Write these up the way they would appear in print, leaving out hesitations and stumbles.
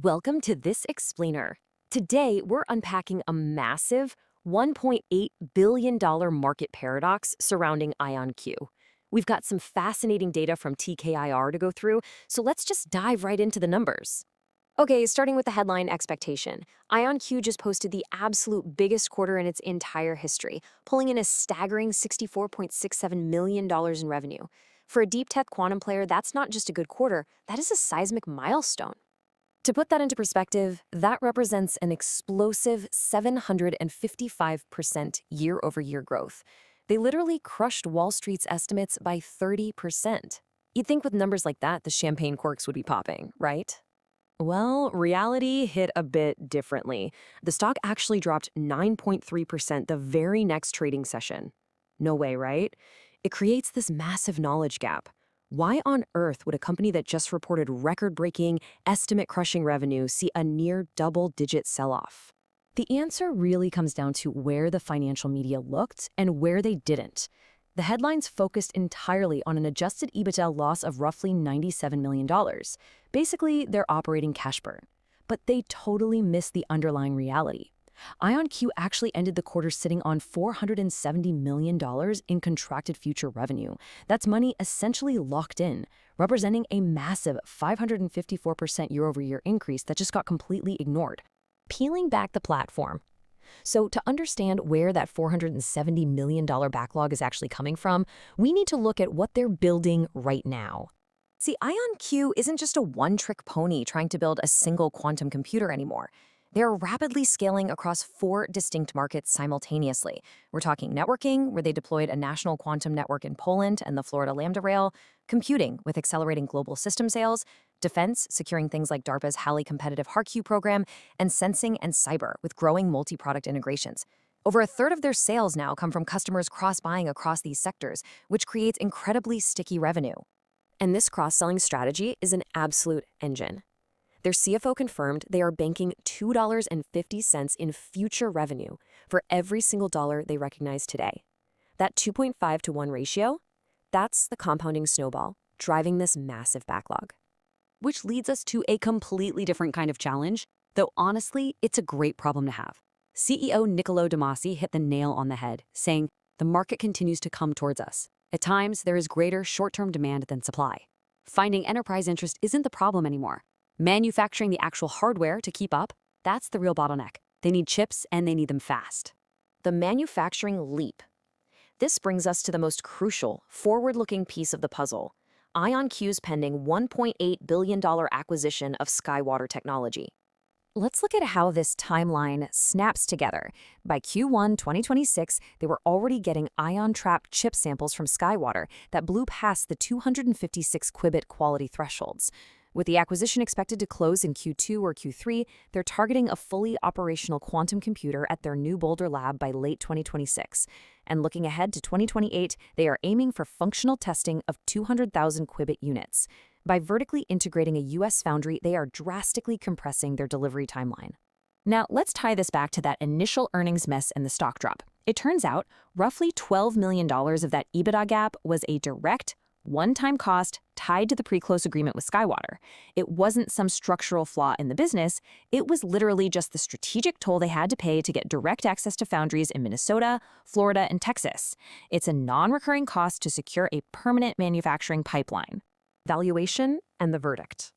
Welcome to this explainer. Today, we're unpacking a massive $1.8 billion market paradox surrounding IonQ. We've got some fascinating data from TKIR to go through, so let's just dive right into the numbers. Okay, starting with the headline expectation. IonQ just posted the absolute biggest quarter in its entire history, pulling in a staggering $64.67 million in revenue. For a deep-tech quantum player, that's not just a good quarter, that is a seismic milestone. To put that into perspective, that represents an explosive 755% year-over-year growth. They literally crushed Wall Street's estimates by 30%. You'd think with numbers like that, the champagne corks would be popping, right? Well, reality hit a bit differently. The stock actually dropped 9.3% the very next trading session. No way, right? It creates this massive knowledge gap. Why on earth would a company that just reported record-breaking, estimate-crushing revenue see a near double-digit sell-off? The answer really comes down to where the financial media looked and where they didn't. The headlines focused entirely on an adjusted EBITDA loss of roughly $97 million, basically their operating cash burn. But they totally missed the underlying reality. IonQ actually ended the quarter sitting on $470 million in contracted future revenue. That's money essentially locked in, representing a massive 554% year-over-year increase that just got completely ignored. Peeling back the platform. So to understand where that $470 million backlog is actually coming from, we need to look at what they're building right now. See, IonQ isn't just a one-trick pony trying to build a single quantum computer anymore. They're rapidly scaling across 4 distinct markets simultaneously. We're talking networking, where they deployed a national quantum network in Poland and the Florida Lambda Rail, computing, with accelerating global system sales, defense, securing things like DARPA's highly competitive HARQ program, and sensing and cyber, with growing multi-product integrations. Over a third of their sales now come from customers cross-buying across these sectors, which creates incredibly sticky revenue. And this cross-selling strategy is an absolute engine. Their CFO confirmed they are banking $2.50 in future revenue for every single dollar they recognize today. That 2.5 to 1 ratio, that's the compounding snowball driving this massive backlog. Which leads us to a completely different kind of challenge, though honestly, it's a great problem to have. CEO Niccolo de Masi hit the nail on the head, saying, "The market continues to come towards us. At times, there is greater short-term demand than supply. Finding enterprise interest isn't the problem anymore. Manufacturing the actual hardware to keep up, that's the real bottleneck. They need chips and they need them fast." The manufacturing leap. This brings us to the most crucial, forward-looking piece of the puzzle, IonQ's pending $1.8 billion acquisition of SkyWater technology. Let's look at how this timeline snaps together. By Q1 2026, they were already getting ion-trapped chip samples from SkyWater that blew past the 256 qubit quality thresholds. With the acquisition expected to close in Q2 or Q3, they're targeting a fully operational quantum computer at their new Boulder lab by late 2026. And looking ahead to 2028, they are aiming for functional testing of 200,000 qubit units. By vertically integrating a US foundry, they are drastically compressing their delivery timeline. Now, let's tie this back to that initial earnings mess and the stock drop. It turns out, roughly $12 million of that EBITDA gap was a direct, one-time cost tied to the pre-close agreement with SkyWater. It wasn't some structural flaw in the business, it was literally just the strategic toll they had to pay to get direct access to foundries in Minnesota, Florida, and Texas. It's a non-recurring cost to secure a permanent manufacturing pipeline. Valuation and the verdict.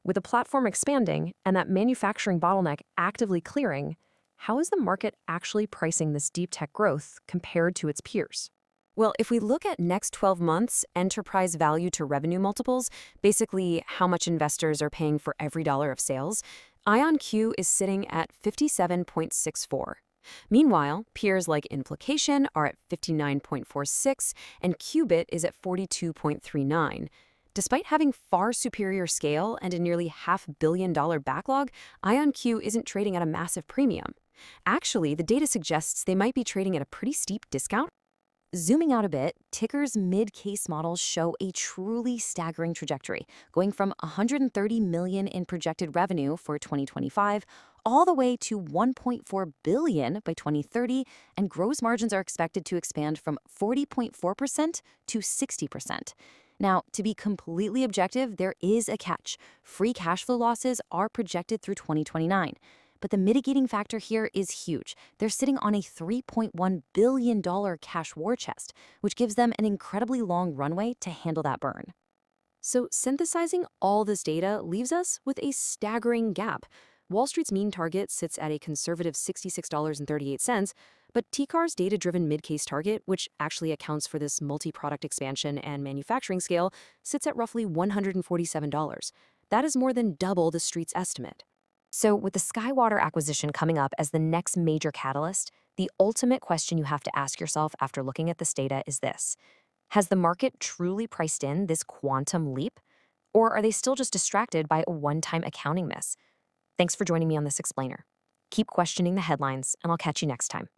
With the platform expanding and that manufacturing bottleneck actively clearing, how is the market actually pricing this deep tech growth compared to its peers? Well, if we look at next 12 months enterprise value to revenue multiples, basically how much investors are paying for every dollar of sales, IonQ is sitting at 57.64. Meanwhile, peers like Implication are at 59.46 and Qubit is at 42.39. Despite having far superior scale and a nearly $500 million backlog, IonQ isn't trading at a massive premium. Actually, the data suggests they might be trading at a pretty steep discount. Zooming out a bit, Ticker's mid-case models show a truly staggering trajectory, going from $130 million in projected revenue for 2025 all the way to $1.4 billion by 2030, and gross margins are expected to expand from 40.4% to 60%. Now, to be completely objective, there is a catch. Free cash flow losses are projected through 2029. But the mitigating factor here is huge. They're sitting on a $3.1 billion cash war chest, which gives them an incredibly long runway to handle that burn. So synthesizing all this data leaves us with a staggering gap. Wall Street's mean target sits at a conservative $66.38, but TCAR's data-driven mid-case target, which actually accounts for this multi-product expansion and manufacturing scale, sits at roughly $147. That is more than double the street's estimate. So with the SkyWater acquisition coming up as the next major catalyst, the ultimate question you have to ask yourself after looking at this data is this: has the market truly priced in this quantum leap? Or are they still just distracted by a one-time accounting miss? Thanks for joining me on this explainer. Keep questioning the headlines, and I'll catch you next time.